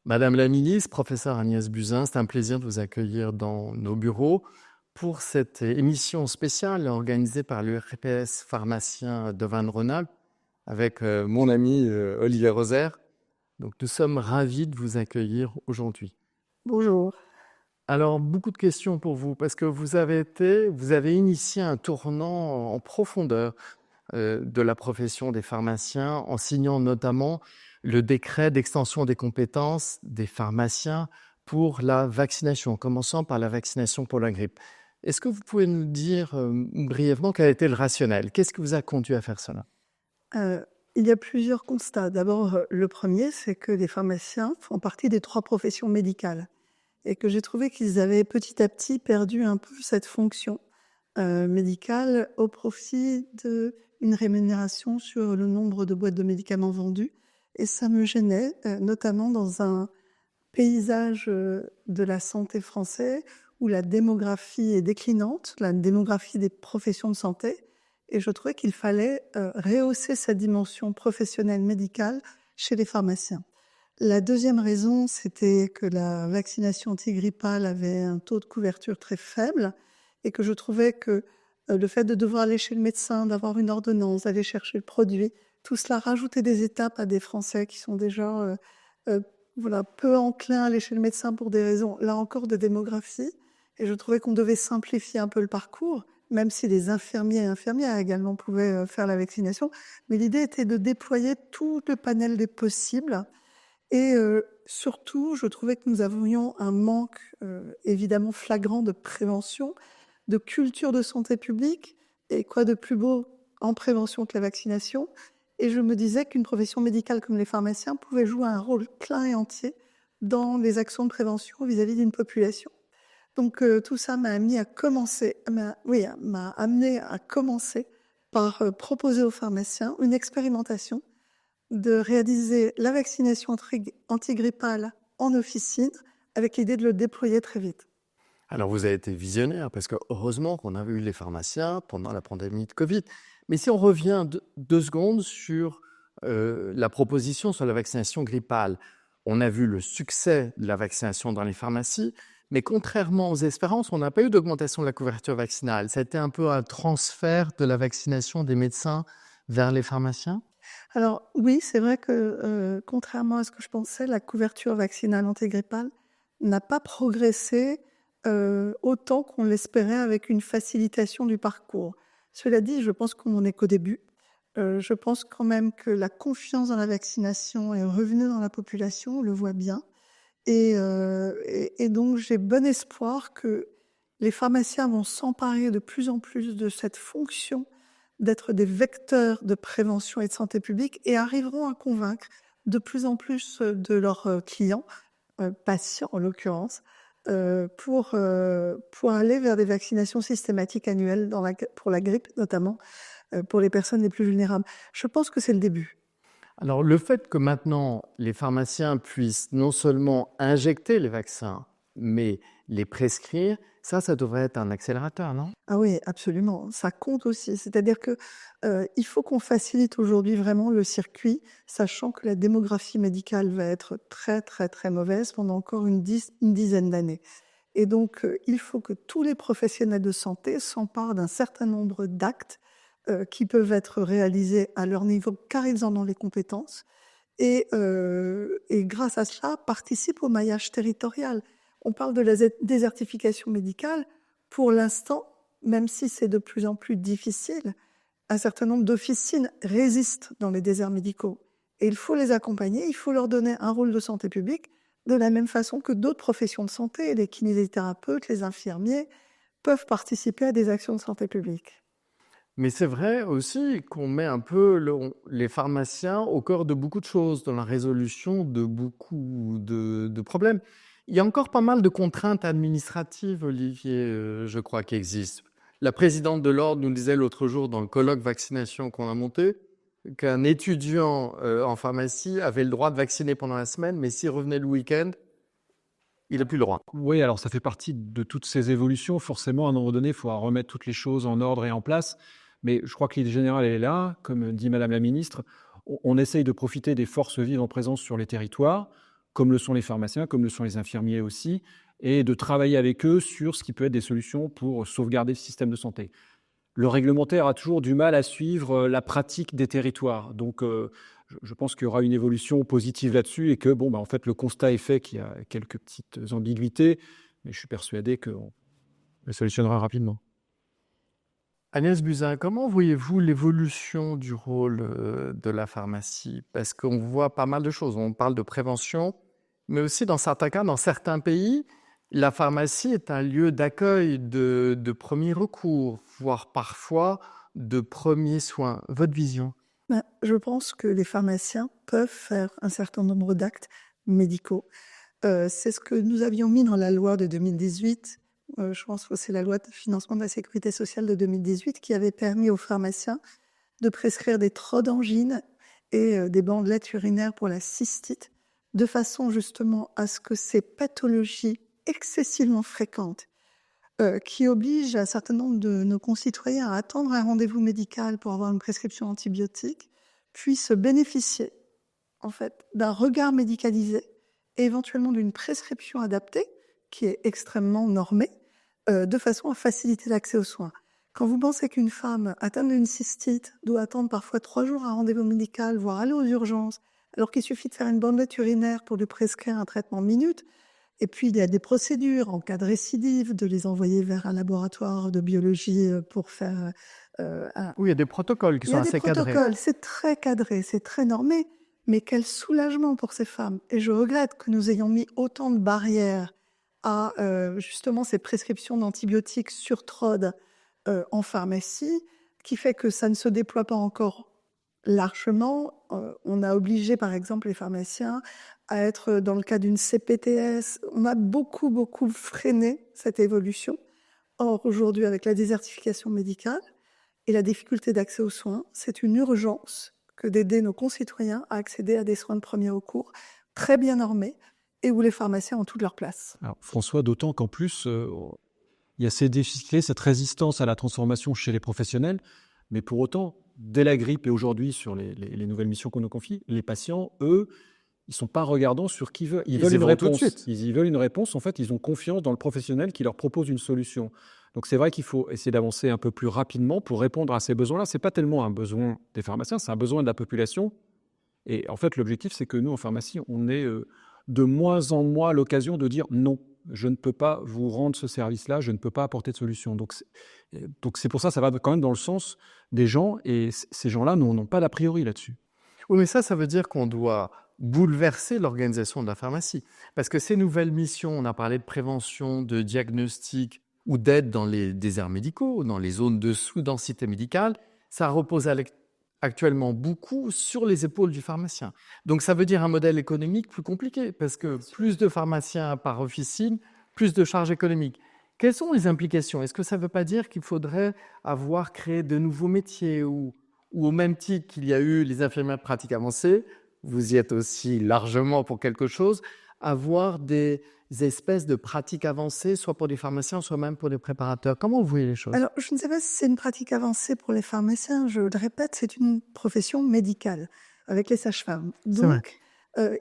Madame la ministre, professeure Agnès Buzyn, c'est un plaisir de vous accueillir dans nos bureaux pour cette émission spéciale organisée par l'URPS pharmacien de Vannes-Rhône-Alpes avec mon ami Olivier Roser. Donc nous sommes ravis de vous accueillir aujourd'hui. Bonjour. Alors, beaucoup de questions pour vous, parce que vous avez initié un tournant en profondeur de la profession des pharmaciens, en signant notamment le décret d'extension des compétences des pharmaciens pour la vaccination, en commençant par la vaccination pour la grippe. Est-ce que vous pouvez nous dire brièvement quel a été le rationnel? Qu'est-ce qui vous a conduit à faire cela? Il y a plusieurs constats. D'abord, le premier, c'est que les pharmaciens font partie des 3 professions médicales et que j'ai trouvé qu'ils avaient petit à petit perdu un peu cette fonction, médicale au profit d'une rémunération sur le nombre de boîtes de médicaments vendues et ça me gênait, notamment dans un paysage, de la santé français où la démographie est déclinante, la démographie des professions de santé et je trouvais qu'il fallait, rehausser cette dimension professionnelle médicale chez les pharmaciens. La deuxième raison, c'était que la vaccination antigrippale avait un taux de couverture très faible et que je trouvais que, le fait de devoir aller chez le médecin, d'avoir une ordonnance, d'aller chercher le produit, tout cela rajoutait des étapes à des Français qui sont déjà, voilà, peu enclins à aller chez le médecin pour des raisons, là encore, de démographie et je trouvais qu'on devait simplifier un peu le parcours, même si les infirmiers et infirmières également pouvaient, faire la vaccination. Mais l'idée était de déployer tout le panel des possibles et surtout, je trouvais que nous avions un manque, évidemment flagrant de prévention, de culture de santé publique et quoi de plus beau en prévention que la vaccination? Et je me disais qu'une profession médicale comme les pharmaciens pouvait jouer un rôle plein et entier dans les actions de prévention vis-à-vis d'une population. Donc tout ça m'a amené à commencer m'a amené à commencer par, proposer aux pharmaciens une expérimentation de réaliser la vaccination antigrippale en officine avec l'idée de le déployer très vite. Alors, vous avez été visionnaire, parce que heureusement qu'on a eu les pharmaciens pendant la pandémie de Covid. Mais si on revient 2 secondes sur la proposition sur la vaccination grippale, on a vu le succès de la vaccination dans les pharmacies, mais contrairement aux espérances, on n'a pas eu d'augmentation de la couverture vaccinale. Ça a été un peu un transfert de la vaccination des médecins vers les pharmaciens? Alors oui, c'est vrai que, contrairement à ce que je pensais, la couverture vaccinale antigrippale n'a pas progressé, autant qu'on l'espérait avec une facilitation du parcours. Cela dit, je pense qu'on n'en est qu'au début. Je pense quand même que la confiance dans la vaccination est revenue dans la population, on le voit bien et donc j'ai bon espoir que les pharmaciens vont s'emparer de plus en plus de cette fonction d'être des vecteurs de prévention et de santé publique et arriveront à convaincre de plus en plus, de leurs, clients, patients en l'occurrence, pour aller vers des vaccinations systématiques annuelles pour la grippe notamment, pour les personnes les plus vulnérables. Je pense que c'est le début. Alors, le fait que maintenant les pharmaciens puissent non seulement injecter les vaccins, mais les prescrire, ça devrait être un accélérateur, non? Ah oui, absolument, ça compte aussi. C'est-à-dire que, il faut qu'on facilite aujourd'hui vraiment le circuit, sachant que la démographie médicale va être très, très, très mauvaise pendant encore une dizaine d'années et donc il faut que tous les professionnels de santé s'emparent d'un certain nombre d'actes, qui peuvent être réalisés à leur niveau car ils en ont les compétences et grâce à cela, participent au maillage territorial. On parle de la désertification médicale. Pour l'instant, même si c'est de plus en plus difficile, un certain nombre d'officines résistent dans les déserts médicaux et il faut les accompagner, il faut leur donner un rôle de santé publique de la même façon que d'autres professions de santé, les kinésithérapeutes, les infirmiers, peuvent participer à des actions de santé publique. Mais c'est vrai aussi qu'on met un peu les pharmaciens au cœur de beaucoup de choses, dans la résolution de beaucoup de problèmes. Il y a encore pas mal de contraintes administratives, Olivier, je crois, qui existent. La présidente de l'Ordre nous disait l'autre jour dans le colloque vaccination qu'on a monté qu'un étudiant en pharmacie avait le droit de vacciner pendant la semaine, mais s'il revenait le week-end, il n'a plus le droit. Oui, alors ça fait partie de toutes ces évolutions. Forcément, à un moment donné, il faudra remettre toutes les choses en ordre et en place. Mais je crois que l'idée générale, elle est là. Comme dit Madame la Ministre, on essaye de profiter des forces vives en présence sur les territoires. comme le sont les pharmaciens, comme le sont les infirmiers aussi, et de travailler avec eux sur ce qui peut être des solutions pour sauvegarder le système de santé. Le réglementaire a toujours du mal à suivre la pratique des territoires. Donc, je pense qu'il y aura une évolution positive là-dessus et que, en fait, le constat est fait qu'il y a quelques petites ambiguïtés, mais je suis persuadé qu'on le solutionnera rapidement. Agnès Buzyn, comment voyez-vous l'évolution du rôle de la pharmacie? Parce qu'on voit pas mal de choses. On parle de prévention, mais aussi dans certains cas, dans certains pays, la pharmacie est un lieu d'accueil de premier recours, voire parfois de premiers soins. Votre vision? Je pense que les pharmaciens peuvent faire un certain nombre d'actes médicaux. C'est ce que nous avions mis dans la loi de 2018. Je pense que c'est la loi de financement de la sécurité sociale de 2018 qui avait permis aux pharmaciens de prescrire des trodangines et des bandelettes urinaires pour la cystite, de façon justement à ce que ces pathologies excessivement fréquentes qui obligent un certain nombre de nos concitoyens à attendre un rendez-vous médical pour avoir une prescription antibiotique puissent bénéficier en fait d'un regard médicalisé et éventuellement d'une prescription adaptée qui est extrêmement normée, de façon à faciliter l'accès aux soins. Quand vous pensez qu'une femme atteinte d'une cystite doit attendre parfois 3 jours un rendez-vous médical, voire aller aux urgences, alors qu'il suffit de faire une bandelette urinaire pour lui prescrire un traitement minute, et puis il y a des procédures en cas de récidive, de les envoyer vers un laboratoire de biologie pour faire Oui, il y a des protocoles qui sont assez cadrés. Il y a des protocoles, c'est très cadré, c'est très normé, mais quel soulagement pour ces femmes. Et je regrette que nous ayons mis autant de barrières à justement ces prescriptions d'antibiotiques sur TROD en pharmacie, qui fait que ça ne se déploie pas encore largement. On a obligé, par exemple, les pharmaciens à être dans le cas d'une CPTS. On a beaucoup freiné cette évolution. Or, aujourd'hui, avec la désertification médicale et la difficulté d'accès aux soins, c'est une urgence que d'aider nos concitoyens à accéder à des soins de premier recours très bien normés et où les pharmaciens ont toute leur place. Alors, François, d'autant qu'en plus, il y a ces difficultés, cette résistance à la transformation chez les professionnels, mais pour autant, dès la grippe et aujourd'hui sur les nouvelles missions qu'on nous confie, les patients, eux, ils ne sont pas regardants sur qui veut. Ils veulent y une vont tout de réponse. suite. Ils y veulent une réponse. En fait, ils ont confiance dans le professionnel qui leur propose une solution. Donc, c'est vrai qu'il faut essayer d'avancer un peu plus rapidement pour répondre à ces besoins-là. Ce n'est pas tellement un besoin des pharmaciens, c'est un besoin de la population. Et en fait, l'objectif, c'est que nous, en pharmacie, on ait de moins en moins l'occasion de dire non, je ne peux pas vous rendre ce service-là, je ne peux pas apporter de solution. Donc c'est pour ça, ça va quand même dans le sens des gens, et ces gens-là n'ont pas d'a priori là-dessus. Oui, mais ça veut dire qu'on doit bouleverser l'organisation de la pharmacie. Parce que ces nouvelles missions, on a parlé de prévention, de diagnostic ou d'aide dans les déserts médicaux, dans les zones de sous-densité médicale, ça repose actuellement beaucoup sur les épaules du pharmacien. Donc ça veut dire un modèle économique plus compliqué, parce que plus de pharmaciens par officine, plus de charges économiques. Quelles sont les implications? Est-ce que ça ne veut pas dire qu'il faudrait avoir créé de nouveaux métiers ou au même titre qu'il y a eu les infirmières de pratique avancée, vous y êtes aussi largement pour quelque chose, avoir des espèces de pratiques avancées, soit pour des pharmaciens, soit même pour des préparateurs. Comment vous voyez les choses? Alors, je ne sais pas si c'est une pratique avancée pour les pharmaciens. Je le répète, c'est une profession médicale avec les sages-femmes. Donc,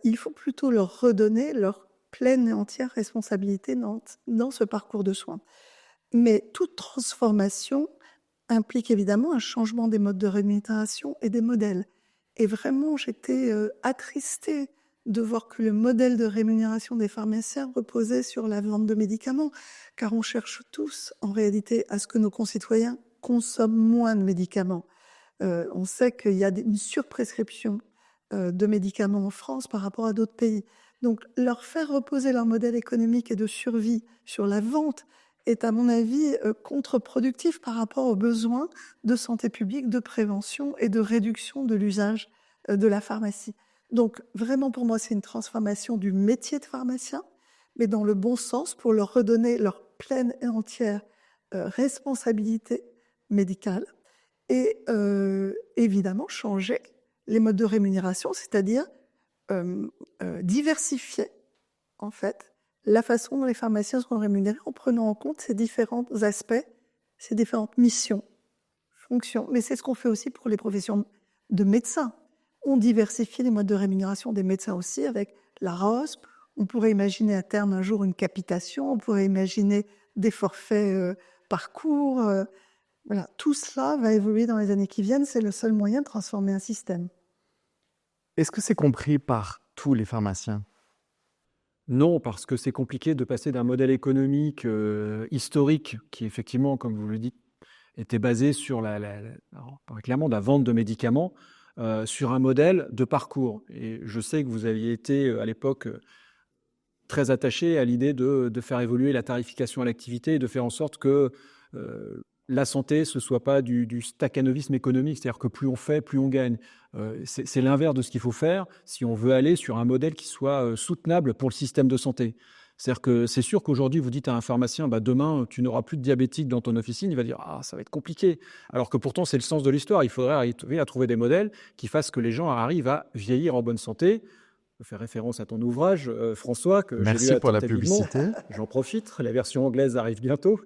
il faut plutôt leur redonner leur pleine et entière responsabilité dans ce parcours de soins. Mais toute transformation implique évidemment un changement des modes de rémunération et des modèles. Et vraiment, j'étais attristée de voir que le modèle de rémunération des pharmaciens reposait sur la vente de médicaments, car on cherche tous, en réalité, à ce que nos concitoyens consomment moins de médicaments. On sait qu'il y a une surprescription de médicaments en France par rapport à d'autres pays. Donc, leur faire reposer leur modèle économique et de survie sur la vente est, à mon avis, contre-productif par rapport aux besoins de santé publique, de prévention et de réduction de l'usage de la pharmacie. Donc, vraiment, pour moi, c'est une transformation du métier de pharmacien, mais dans le bon sens, pour leur redonner leur pleine et entière responsabilité médicale et évidemment changer les modes de rémunération, c'est-à-dire diversifier, en fait, la façon dont les pharmaciens sont rémunérés en prenant en compte ces différents aspects, ces différentes missions, fonctions. Mais c'est ce qu'on fait aussi pour les professions de médecins. On diversifie les modes de rémunération des médecins aussi avec la ROSP, on pourrait imaginer à terme un jour une capitation, on pourrait imaginer des forfaits parcours. Voilà, tout cela va évoluer dans les années qui viennent. C'est le seul moyen de transformer un système. Est-ce que c'est compris par tous les pharmaciens? Non, parce que c'est compliqué de passer d'un modèle économique historique qui, effectivement, comme vous le dites, était basé sur clairement la vente de médicaments, sur un modèle de parcours. Et je sais que vous aviez été à l'époque très attaché à l'idée de faire évoluer la tarification à l'activité et de faire en sorte que la santé, ce ne soit pas du stakhanovisme économique, c'est-à-dire que plus on fait, plus on gagne. C'est l'inverse de ce qu'il faut faire si on veut aller sur un modèle qui soit soutenable pour le système de santé. C'est-à-dire que c'est sûr qu'aujourd'hui, vous dites à un pharmacien, demain, tu n'auras plus de diabétiques dans ton officine, il va dire, ça va être compliqué. Alors que pourtant, c'est le sens de l'histoire. Il faudrait arriver à trouver des modèles qui fassent que les gens arrivent à vieillir en bonne santé. Je fais référence à ton ouvrage, François, que j'ai lu Merci pour la attentivement. publicité. J'en profite, la version anglaise arrive bientôt.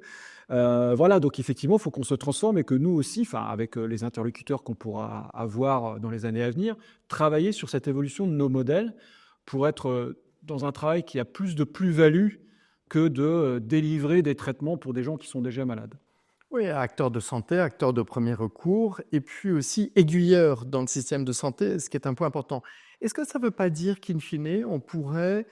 Voilà, donc effectivement, il faut qu'on se transforme et que nous aussi, avec les interlocuteurs qu'on pourra avoir dans les années à venir, travailler sur cette évolution de nos modèles pour être dans un travail qui a plus de plus-value que de délivrer des traitements pour des gens qui sont déjà malades. Oui, acteur de santé, acteur de premier recours, et puis aussi aiguilleur dans le système de santé, ce qui est un point important. Est-ce que ça ne veut pas dire qu'in fine, on pourrait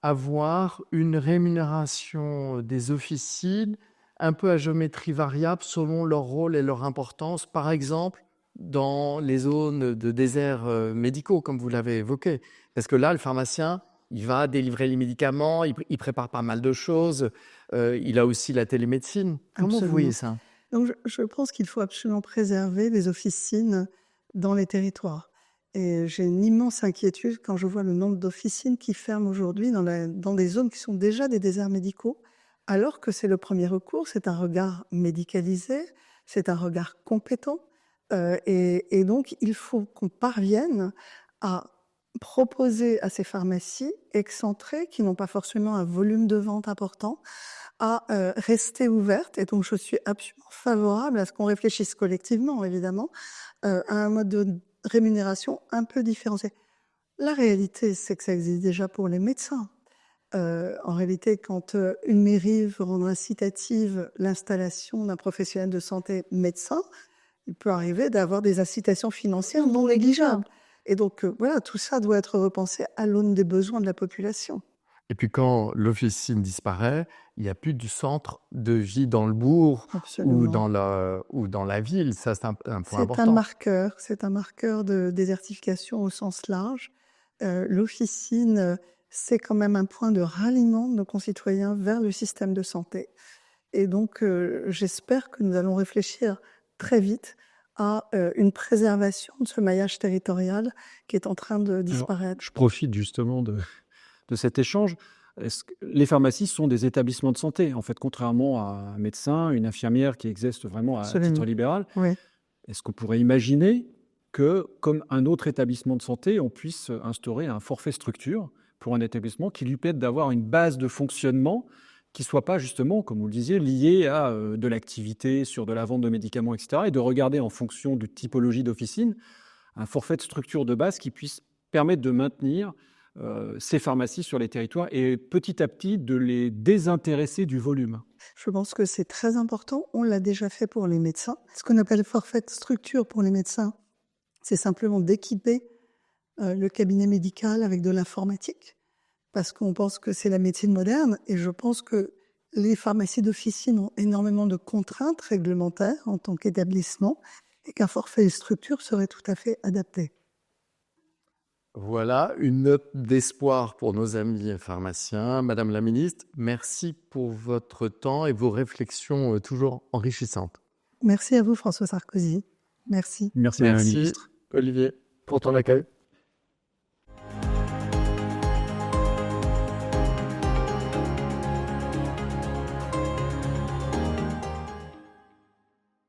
avoir une rémunération des officines un peu à géométrie variable selon leur rôle et leur importance, par exemple dans les zones de déserts médicaux, comme vous l'avez évoqué? Parce que là, le pharmacien, il va délivrer les médicaments, il prépare pas mal de choses, il a aussi la télémédecine. Comment Absolument. vous voyez ça? Donc, je pense qu'il faut absolument préserver les officines dans les territoires. Et j'ai une immense inquiétude quand je vois le nombre d'officines qui ferment aujourd'hui dans des zones qui sont déjà des déserts médicaux, alors que c'est le premier recours, c'est un regard médicalisé, c'est un regard compétent. Et donc, il faut qu'on parvienne à proposer à ces pharmacies excentrées, qui n'ont pas forcément un volume de vente important, à rester ouvertes. Et donc, je suis absolument favorable à ce qu'on réfléchisse collectivement, évidemment, à un mode de rémunération un peu différencié. La réalité, c'est que ça existe déjà pour les médecins. En réalité, quand une mairie veut rendre incitative l'installation d'un professionnel de santé médecin, il peut arriver d'avoir des incitations financières non négligeables. Et donc, voilà, tout ça doit être repensé à l'aune des besoins de la population. Et puis quand l'officine disparaît, il n'y a plus du centre de vie dans le bourg ou dans la ville. Ça, c'est un point important. C'est un marqueur de désertification au sens large. L'officine, c'est quand même un point de ralliement de nos concitoyens vers le système de santé. Et donc, j'espère que nous allons réfléchir très vite à une préservation de ce maillage territorial qui est en train de disparaître. Alors, je profite justement de cet échange. Les pharmacies sont des établissements de santé, en fait, contrairement à un médecin, une infirmière qui exerce vraiment à titre libéral. Oui. Est-ce qu'on pourrait imaginer que, comme un autre établissement de santé, on puisse instaurer un forfait structure pour un établissement qui lui permette d'avoir une base de fonctionnement qui ne soit pas justement, comme vous le disiez, liée à de l'activité sur de la vente de médicaments, etc., et de regarder en fonction de typologie d'officine un forfait de structure de base qui puisse permettre de maintenir ces pharmacies sur les territoires et petit à petit de les désintéresser du volume. Je pense que c'est très important. On l'a déjà fait pour les médecins. Ce qu'on appelle forfait de structure pour les médecins, c'est simplement d'équiper le cabinet médical avec de l'informatique, parce qu'on pense que c'est la médecine moderne. Et je pense que les pharmacies d'officine ont énormément de contraintes réglementaires en tant qu'établissement et qu'un forfait de structure serait tout à fait adapté. Voilà une note d'espoir pour nos amis pharmaciens. Madame la ministre, merci pour votre temps et vos réflexions toujours enrichissantes. Merci à vous, François Sarkozy. Merci. Merci, Madame la ministre. Olivier, pour ton accueil.